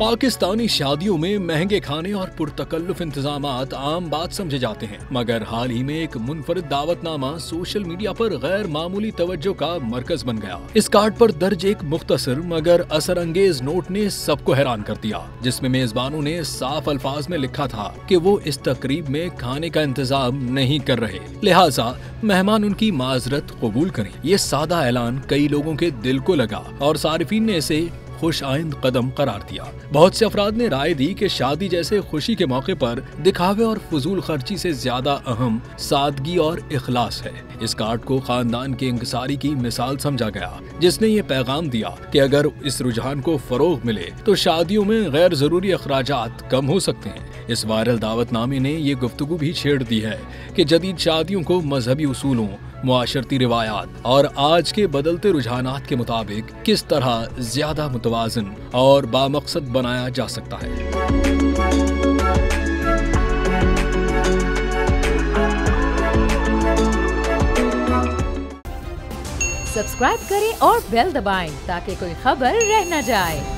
पाकिस्तानी शादियों में महंगे खाने और पुरतकल्लुफ इंतजामात आम बात समझे जाते हैं, मगर हाल ही में एक मुनफरिद दावतनामा सोशल मीडिया पर गैर मामूली तवज्जो का मरकज बन गया। इस कार्ड पर दर्ज एक मुख्तसर मगर असर अंगेज नोट ने सबको हैरान कर दिया, जिसमें मेजबानों ने साफ अल्फाज में लिखा था कि वो इस तकरीब में खाने का इंतजाम नहीं कर रहे, लिहाजा मेहमान उनकी माजरत कबूल करें। ये सादा ऐलान कई लोगों के दिल को लगा और सारिफीन ने इसे खुश आइंद कदम करार दिया। बहुत से अफराद ने राय दी कि शादी जैसे खुशी के मौके पर दिखावे और फजूल खर्ची से ज्यादा अहम सादगी और इखलास है। इस कार्ड को खानदान की इंकसारी की मिसाल समझा गया, जिसने ये पैगाम दिया कि अगर इस रुझान को फरोग मिले तो शादियों में गैर जरूरी अखराजात कम हो सकते हैं। इस वायरल दावतनामे ने ये गुफ्तगू भी छेड़ दी है कि जदीद शादियों को मजहबी उसूलों, मुआशरती रिवायात और आज के बदलते रुझानात के मुताबिक किस तरह ज्यादा मुतवाज़िन और बामकसद बनाया जा सकता है। सब्सक्राइब करें और बेल दबाएं ताकि कोई खबर रह न जाए।